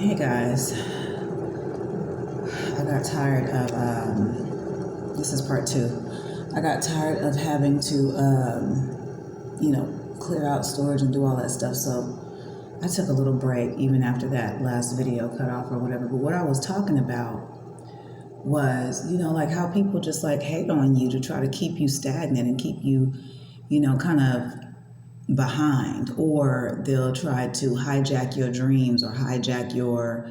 Hey guys, I got tired of, this is part two. I got tired of having to, clear out storage and do all that stuff. So I took a little break even after that last video cut off or whatever. But what I was talking about was, like how people just like hate on you to try to keep you stagnant and keep you, kind of behind, or they'll try to hijack your dreams or hijack your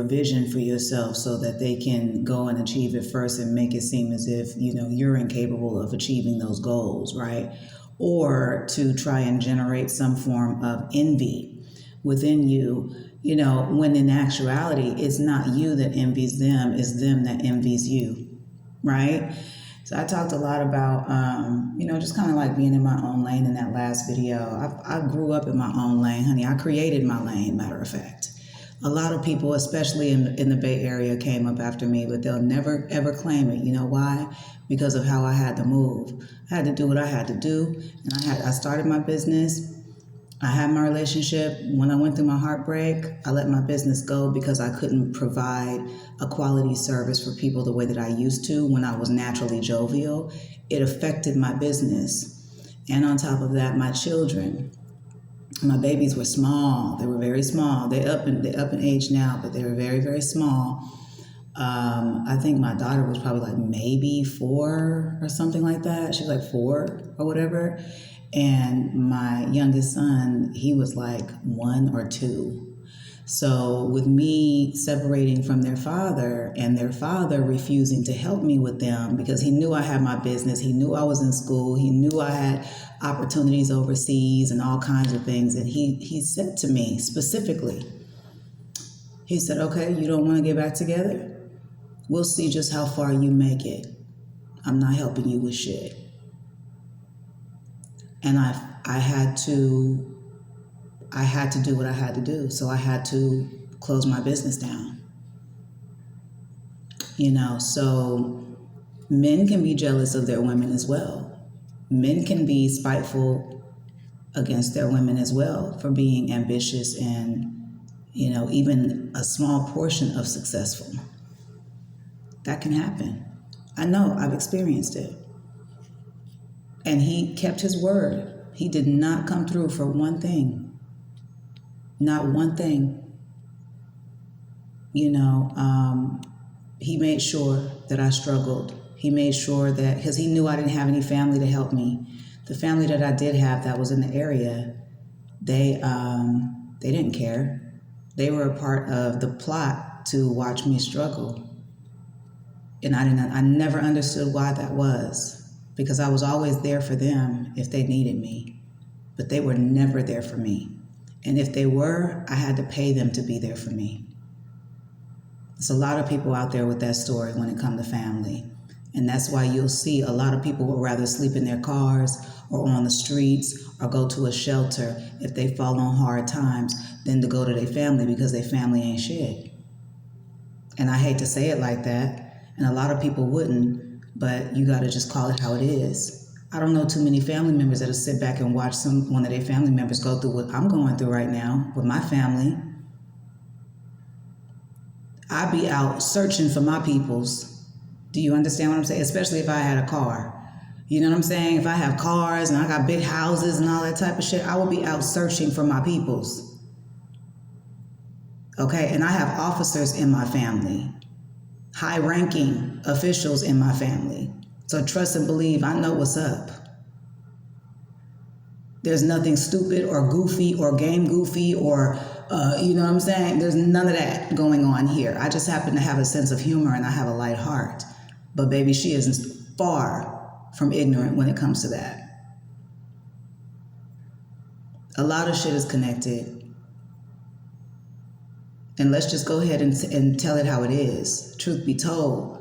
vision for yourself so that they can go and achieve it first and make it seem as if you're incapable of achieving those goals, right? Or to try and generate some form of envy within you, when in actuality it's not you that envies them, it's them that envies you, right? So I talked a lot about, just kind of like being in my own lane in that last video. I grew up in my own lane, honey. I created my lane, matter of fact. A lot of people, especially in the Bay Area, came up after me, but they'll never, ever claim it. You know why? Because of how I had to move. I had to do what I had to do, and I started my business. I had my relationship. When I went through my heartbreak, I let my business go because I couldn't provide a quality service for people the way that I used to when I was naturally jovial. It affected my business. And on top of that, my children. My babies were small. They were very small. They're up in age now, but they were very, very small. I think my daughter was probably like maybe 4 or something like that. She was like 4 or whatever. And my youngest son, he was like 1 or 2. So with me separating from their father and their father refusing to help me with them because he knew I had my business, he knew I was in school, he knew I had opportunities overseas and all kinds of things. And he said to me specifically, he said, okay, you don't want to get back together? We'll see just how far you make it. I'm not helping you with shit. And I had to do what I had to do. So I had to close my business down. So men can be jealous of their women as well. Men can be spiteful against their women as well for being ambitious and, even a small portion of successful. That can happen. I know, I've experienced it. And he kept his word. He did not come through for one thing. Not one thing. He made sure that I struggled. He made sure that, because he knew I didn't have any family to help me. The family that I did have that was in the area, they didn't care. They were a part of the plot to watch me struggle. And I never understood why that was, because I was always there for them if they needed me, but they were never there for me. And if they were, I had to pay them to be there for me. There's a lot of people out there with that story when it comes to family. And that's why you'll see a lot of people will rather sleep in their cars or on the streets or go to a shelter if they fall on hard times than to go to their family because their family ain't shit. And I hate to say it like that, and a lot of people wouldn't, but you got to just call it how it is. I don't know too many family members that'll sit back and watch one of their family members go through what I'm going through right now with my family. I'd be out searching for my peoples. Do you understand what I'm saying? Especially if I had a car. You know what I'm saying? If I have cars and I got big houses and all that type of shit, I would be out searching for my peoples. Okay? And I have officers in my family, high-ranking officials in my family. So trust and believe, I know what's up. There's nothing stupid or goofy or game goofy or, you know what I'm saying? There's none of that going on here. I just happen to have a sense of humor and I have a light heart. But baby, she is far from ignorant when it comes to that. A lot of shit is connected. And let's just go ahead and tell it how it is. Truth be told,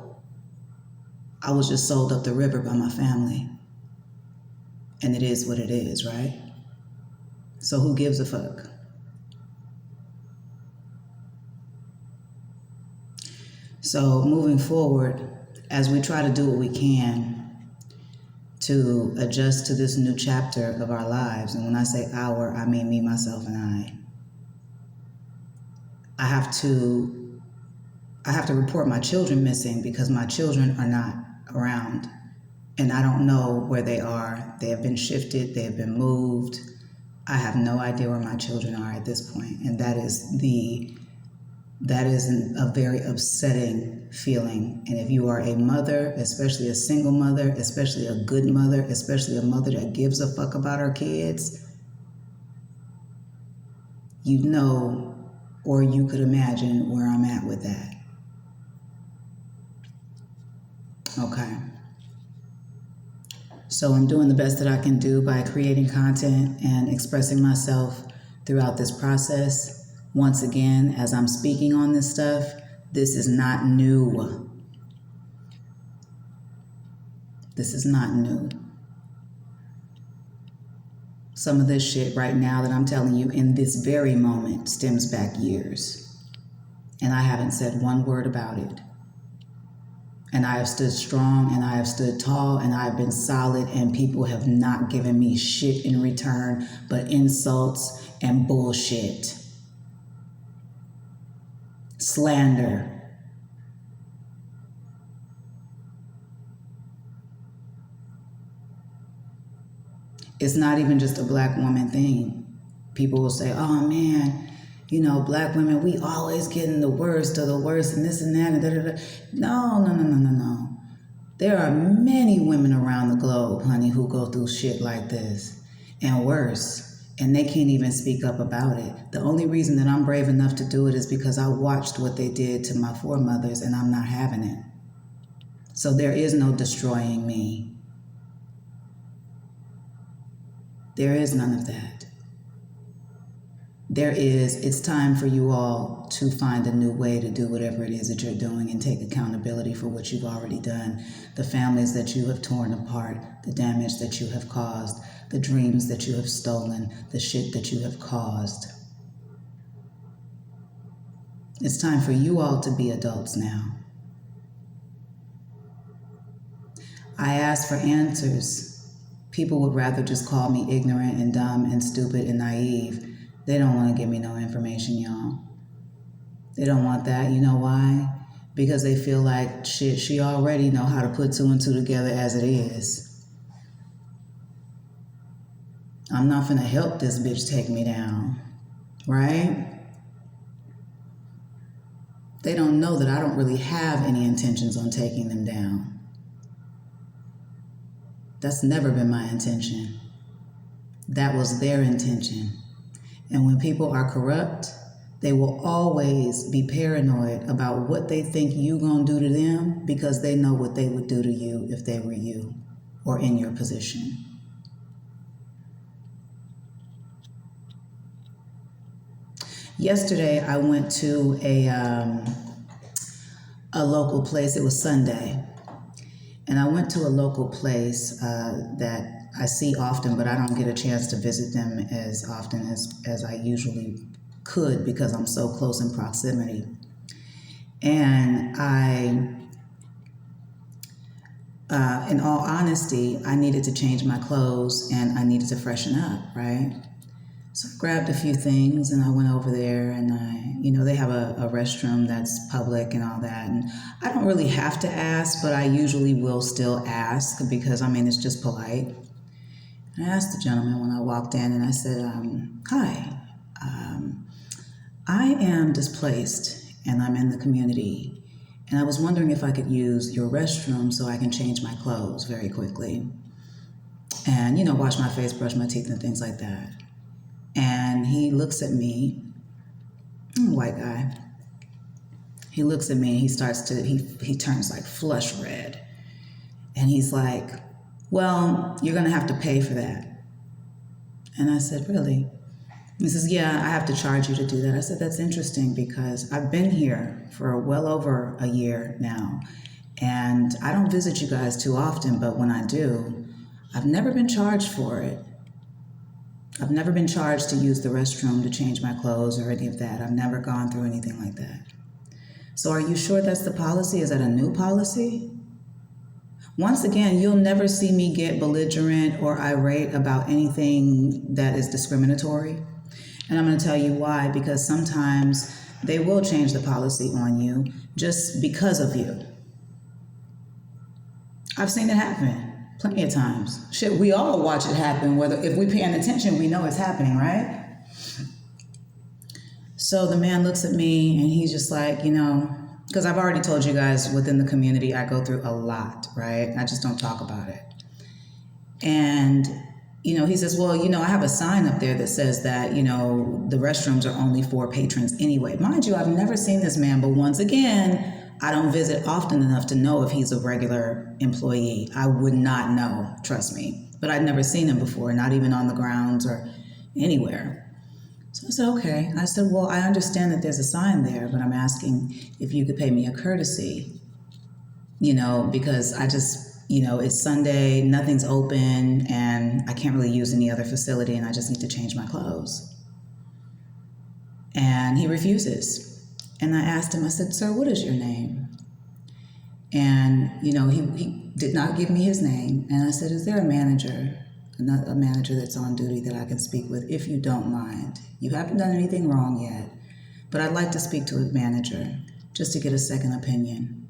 I was just sold up the river by my family. And it is what it is, right? So who gives a fuck? So moving forward, as we try to do what we can to adjust to this new chapter of our lives, and when I say our, I mean me, myself, and I, I have to report my children missing because my children are not around. And I don't know where they are. They have been shifted, they have been moved. I have no idea where my children are at this point. And that is a very upsetting feeling. And if you are a mother, especially a single mother, especially a good mother, especially a mother that gives a fuck about her kids, you know, or you could imagine where I'm at with that. Okay. So I'm doing the best that I can do by creating content and expressing myself throughout this process. Once again, as I'm speaking on this stuff, this is not new. This is not new. Some of this shit right now that I'm telling you in this very moment stems back years. And I haven't said one word about it. And I have stood strong and I have stood tall and I've been solid, and people have not given me shit in return but insults and bullshit. Slander. It's not even just a black woman thing. People will say, oh man, you know, black women, we always getting the worst of the worst and this and that and da-da-da. No. There are many women around the globe, honey, who go through shit like this and worse, and they can't even speak up about it. The only reason that I'm brave enough to do it is because I watched what they did to my foremothers, and I'm not having it. So there is no destroying me. There is none of that. It's time for you all to find a new way to do whatever it is that you're doing and take accountability for what you've already done, the families that you have torn apart, the damage that you have caused, the dreams that you have stolen, the shit that you have caused. It's time for you all to be adults now. I ask for answers. People would rather just call me ignorant and dumb and stupid and naive. They don't want to give me no information, y'all. They don't want that. You know why? Because they feel like, shit, she already know how to put two and two together as it is. I'm not finna help this bitch take me down, right? They don't know that I don't really have any intentions on taking them down. That's never been my intention. That was their intention. And when people are corrupt, they will always be paranoid about what they think you gonna do to them because they know what they would do to you if they were you or in your position. Yesterday, I went to a local place. It was Sunday. And I went to a local place that I see often, but I don't get a chance to visit them as often as I usually could because I'm so close in proximity. And in all honesty, I needed to change my clothes and I needed to freshen up, right? So I grabbed a few things and I went over there and they have a restroom that's public and all that. And I don't really have to ask, but I usually will still ask because, it's just polite. And I asked the gentleman when I walked in and I said, hi, I am displaced and I'm in the community. And I was wondering if I could use your restroom so I can change my clothes very quickly. And, wash my face, brush my teeth and things like that. And he looks at me, white guy. He looks at me and he turns like flush red. And he's like, well, you're gonna have to pay for that. And I said, really? He says, yeah, I have to charge you to do that. I said, that's interesting because I've been here for well over a year now. And I don't visit you guys too often, but when I do, I've never been charged for it. I've never been charged to use the restroom to change my clothes or any of that. I've never gone through anything like that. So are you sure that's the policy? Is that a new policy? Once again, you'll never see me get belligerent or irate about anything that is discriminatory. And I'm going to tell you why, because sometimes they will change the policy on you just because of you. I've seen it happen plenty of times. Shit, we all watch it happen. Whether if we're paying attention, we know it's happening, right? So the man looks at me and he's just like, because I've already told you guys within the community, I go through a lot, right? I just don't talk about it. And, he says, well, I have a sign up there that says that, the restrooms are only for patrons anyway. Mind you, I've never seen this man, but once again, I don't visit often enough to know if he's a regular employee. I would not know, trust me. But I'd never seen him before, not even on the grounds or anywhere. So I said, okay. I said, well, I understand that there's a sign there, but I'm asking if you could pay me a courtesy, because I just, it's Sunday, nothing's open, and I can't really use any other facility, and I just need to change my clothes. And he refuses. And I asked him, I said, sir, what is your name? And, he did not give me his name. And I said, is there a manager that's on duty that I can speak with, if you don't mind? You haven't done anything wrong yet, but I'd like to speak to a manager just to get a second opinion.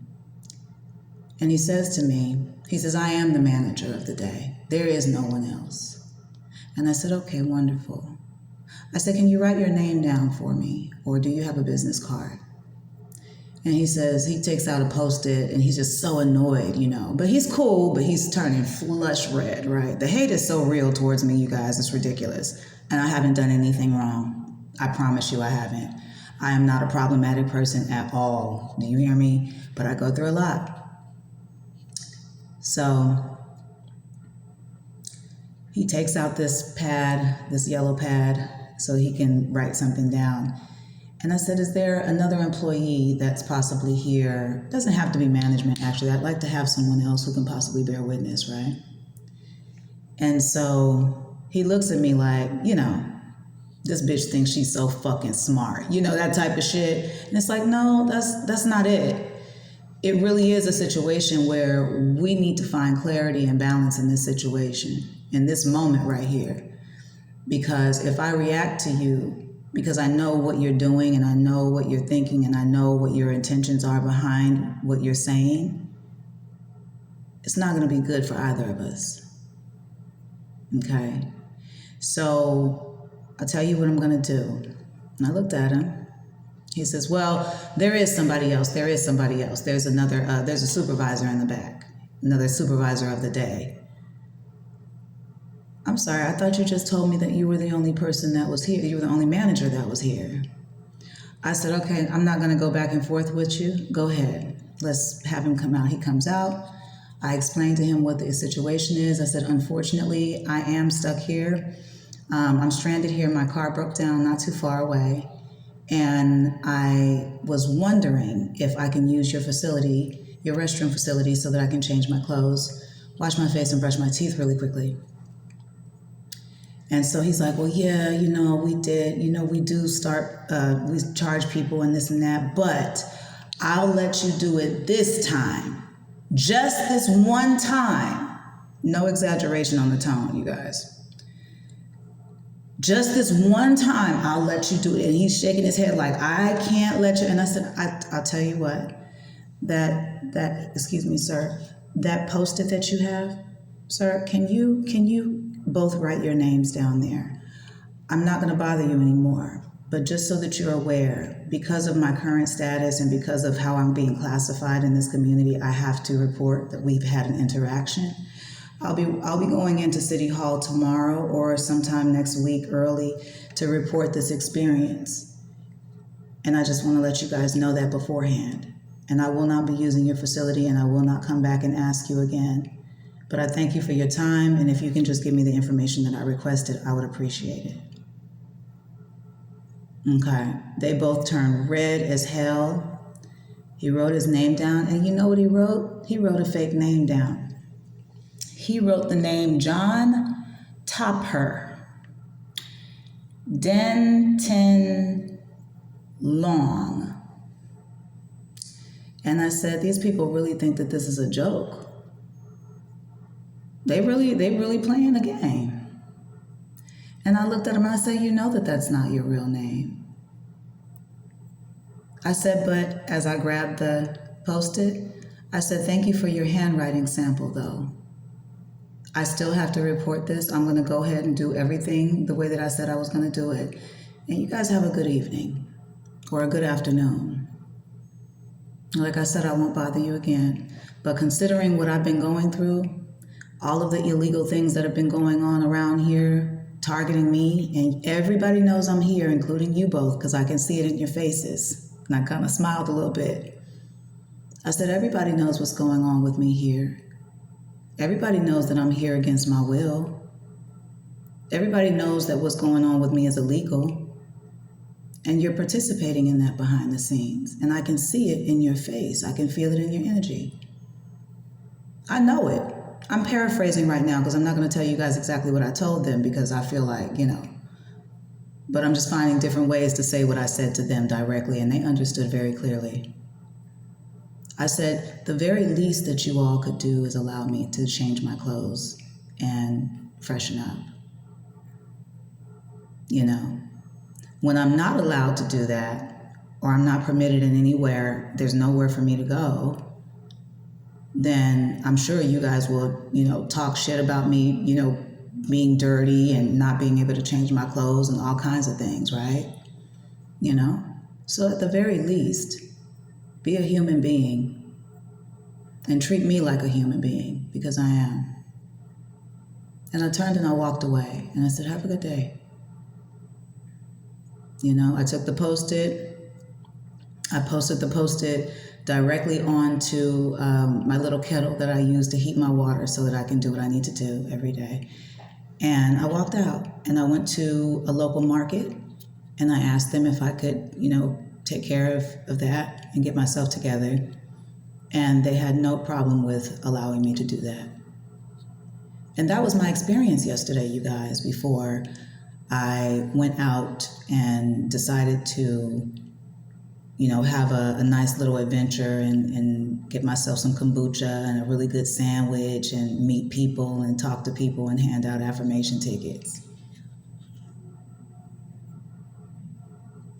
And he says to me, he says, I am the manager of the day. There is no one else. And I said, okay, wonderful. I said, can you write your name down for me, or do you have a business card? And he says, he takes out a Post-it, and he's just so annoyed, But he's cool, but he's turning flush red, right? The hate is so real towards me, you guys. It's ridiculous. And I haven't done anything wrong. I promise you I haven't. I am not a problematic person at all. Do you hear me? But I go through a lot. So he takes out this pad, this yellow pad, so he can write something down. And I said, is there another employee that's possibly here? Doesn't have to be management, actually. I'd like to have someone else who can possibly bear witness, right? And so he looks at me like, this bitch thinks she's so fucking smart. That type of shit. And it's like, no, that's not it. It really is a situation where we need to find clarity and balance in this situation, in this moment right here. Because if I react to you, because I know what you're doing and I know what you're thinking and I know what your intentions are behind what you're saying, it's not going to be good for either of us. Okay? So I'll tell you what I'm going to do. And I looked at him. He says, well, there is somebody else. There's a supervisor in the back, another supervisor of the day. I'm sorry, I thought you just told me that you were the only person that was here. You were the only manager that was here. I said, okay, I'm not going to go back and forth with you. Go ahead. Let's have him come out. He comes out. I explained to him what the situation is. I said, unfortunately, I am stuck here. I'm stranded here. My car broke down not too far away. And I was wondering if I can use your facility, your restroom facility, so that I can change my clothes, wash my face, and brush my teeth really quickly. And so he's like, well, yeah, we did, we do start, we charge people and this and that, but I'll let you do it this time. Just this one time. No exaggeration on the tone, you guys. Just this one time, I'll let you do it. And he's shaking his head like, I can't let you. And I said, I'll tell you what, excuse me, sir, that Post-it that you have, sir, can you both write your names down there? I'm not going to bother you anymore, but just so that you're aware, because of my current status and because of how I'm being classified in this community, I have to report that we've had an interaction. I'll be going into City Hall tomorrow or sometime next week early to report this experience. And I just want to let you guys know that beforehand. And I will not be using your facility, and I will not come back and ask you again. But I thank you for your time, and if you can just give me the information that I requested, I would appreciate it. Okay. They both turned red as hell. He wrote his name down, and you know what he wrote? He wrote a fake name down. He wrote the name John Topher Denton Long. And I said, these people really think that this is a joke. They really playing a game. And I looked at him and I said, you know that that's not your real name. I said, but as I grabbed the Post-it, I said, thank you for your handwriting sample, though. I still have to report this. I'm going to go ahead and do everything the way that I said I was going to do it. And you guys have a good evening or a good afternoon. Like I said, I won't bother you again. But considering what I've been going through, all of the illegal things that have been going on around here, targeting me, and everybody knows I'm here, including you both, because I can see it in your faces. And I kind of smiled a little bit. I said, everybody knows what's going on with me here. Everybody knows that I'm here against my will. Everybody knows that what's going on with me is illegal. And you're participating in that behind the scenes. And I can see it in your face. I can feel it in your energy. I know it. I'm paraphrasing right now because I'm not going to tell you guys exactly what I told them because I feel like, but I'm just finding different ways to say what I said to them directly, and they understood very clearly. I said, the very least that you all could do is allow me to change my clothes and freshen up. When I'm not allowed to do that, or I'm not permitted in anywhere, there's nowhere for me to go, then I'm sure you guys will, talk shit about me, being dirty and not being able to change my clothes and all kinds of things, right? So at the very least, be a human being and treat me like a human being, because I am. And I turned and I walked away and I said, have a good day. I took the Post-it. I posted the Post-it directly onto my little kettle that I use to heat my water so that I can do what I need to do every day. And I walked out and I went to a local market and I asked them if I could, take care of that and get myself together. And they had no problem with allowing me to do that. And that was my experience yesterday, you guys, before I went out and decided to, have a nice little adventure and get myself some kombucha and a really good sandwich and meet people and talk to people and hand out affirmation tickets.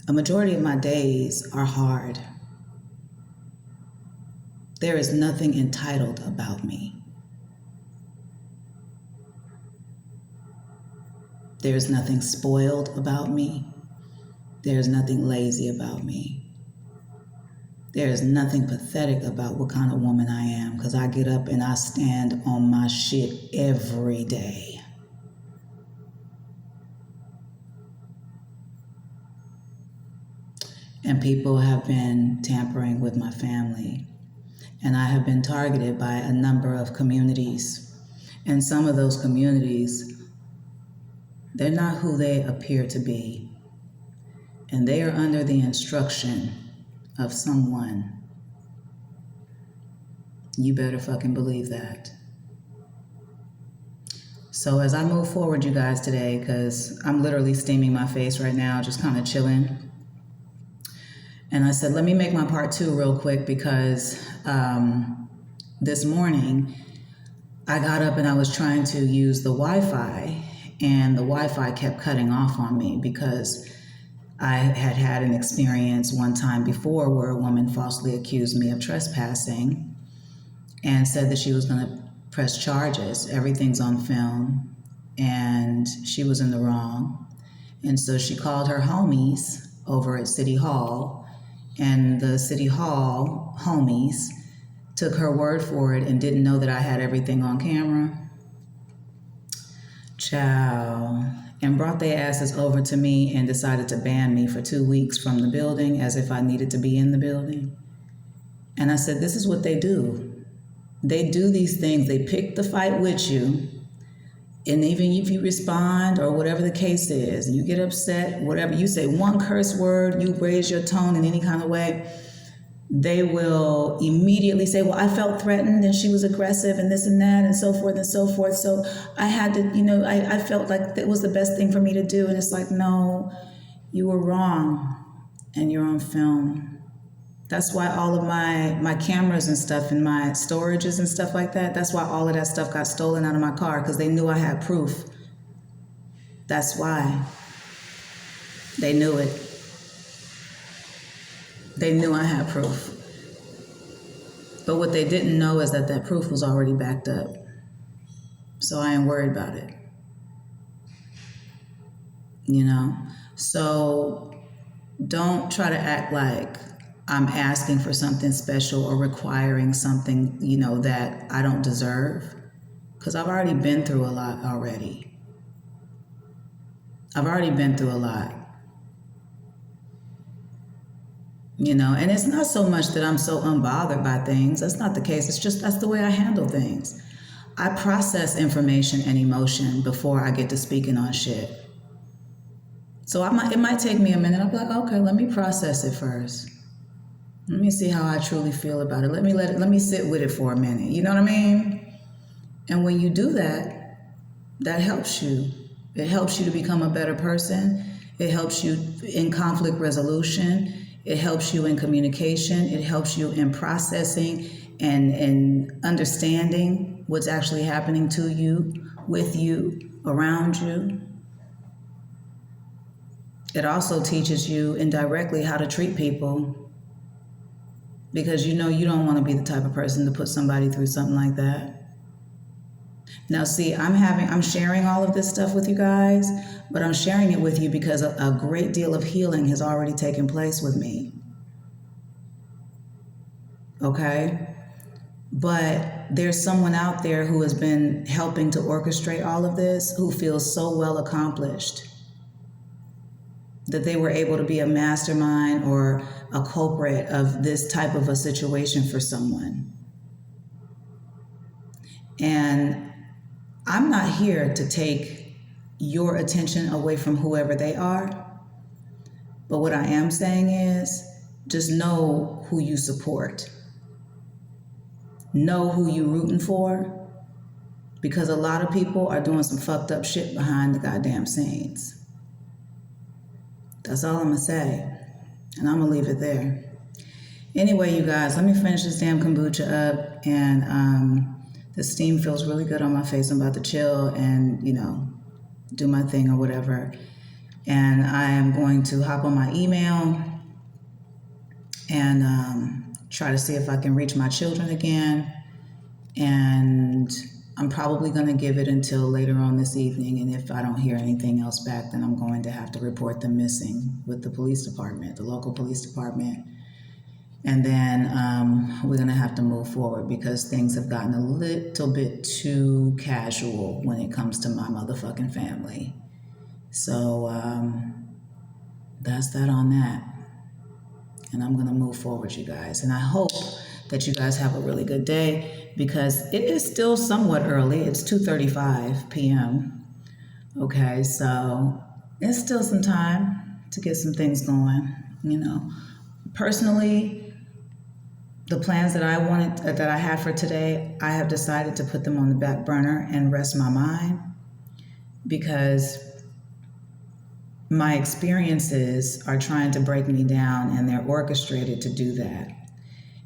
A majority of my days are hard. There is nothing entitled about me. There's nothing spoiled about me. There's nothing lazy about me. There is nothing pathetic about what kind of woman I am, because I get up and I stand on my shit every day. And people have been tampering with my family. And I have been targeted by a number of communities. And some of those communities, they're not who they appear to be. And they are under the instruction of someone. You better fucking believe that. So as I move forward, you guys, today, because I'm literally steaming my face right now, just kind of chilling. And I said, let me make my part 2 real quick because this morning I got up and I was trying to use the Wi-Fi, and the Wi-Fi kept cutting off on me because I had an experience one time before where a woman falsely accused me of trespassing and said that she was going to press charges. Everything's on film, and she was in the wrong. And so she called her homies over at City Hall, and the City Hall homies took her word for it and didn't know that I had everything on camera. Ciao. And brought their asses over to me and decided to ban me for 2 weeks from the building as if I needed to be in the building. And I said, this is what they do. They do these things. They pick the fight with you. And even if you respond or whatever the case is, you get upset, whatever, you say one curse word, you raise your tone in any kind of way, they will immediately say, well, I felt threatened and she was aggressive and this and that and so forth and so forth. So I had to, I felt like that was the best thing for me to do. And it's like, no, you were wrong and you're on film. That's why all of my cameras and stuff and my storages and stuff like that, that's why all of that stuff got stolen out of my car, because they knew I had proof. That's why. They knew it. They knew I had proof. But what they didn't know is that that proof was already backed up. So I ain't worried about it. You know? So don't try to act like I'm asking for something special or requiring something, you know, that I don't deserve. Because I've already been through a lot already. I've already been through a lot. You know, and it's not so much that I'm so unbothered by things. That's not the case. It's just that's the way I handle things. I process information and emotion before I get to speaking on shit. So it might take me a minute. I'll be like, okay, let me process it first. Let me see how I truly feel about it. Let me sit with it for a minute. You know what I mean? And when you do that, that helps you. It helps you to become a better person. It helps you in conflict resolution. It helps you in communication. It helps you in processing and understanding what's actually happening to you, with you, around you. It also teaches you indirectly how to treat people, because you know you don't want to be the type of person to put somebody through something like that. Now see, I'm sharing all of this stuff with you guys, but I'm sharing it with you because a great deal of healing has already taken place with me. Okay? But there's someone out there who has been helping to orchestrate all of this, who feels so well accomplished that they were able to be a mastermind or a culprit of this type of a situation for someone. And I'm not here to take your attention away from whoever they are, but what I am saying is just know who you support. Know who you rooting for, because a lot of people are doing some fucked up shit behind the goddamn scenes. That's all I'm gonna say, and I'm gonna leave it there. Anyway, you guys, let me finish this damn kombucha up, and the steam feels really good on my face. I'm about to chill and, you know, do my thing or whatever. And I am going to hop on my email and try to see if I can reach my children again. And I'm probably going to give it until later on this evening. And if I don't hear anything else back, then I'm going to have to report them missing with the police department, the local police department. And then we're going to have to move forward because things have gotten a little bit too casual when it comes to my motherfucking family. So that's that on that. And I'm going to move forward, you guys. And I hope that you guys have a really good day, because it is still somewhat early. It's 2:35 p.m. Okay, so it's still some time to get some things going, you know. Personally, the plans that I had for today, I have decided to put them on the back burner and rest my mind, because my experiences are trying to break me down, and they're orchestrated to do that.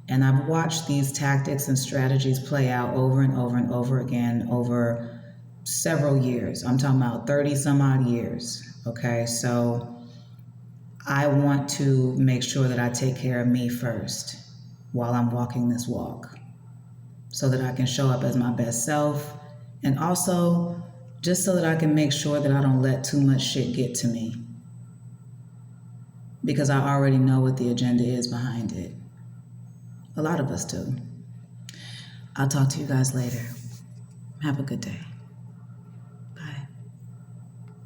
And I've watched these tactics and strategies play out over and over and over again over several years. I'm talking about 30 some odd years. Okay, so I want to make sure that I take care of me first while I'm walking this walk, so that I can show up as my best self, and also just so that I can make sure that I don't let too much shit get to me, because I already know what the agenda is behind it. A lot of us do. I'll talk to you guys later. Have a good day.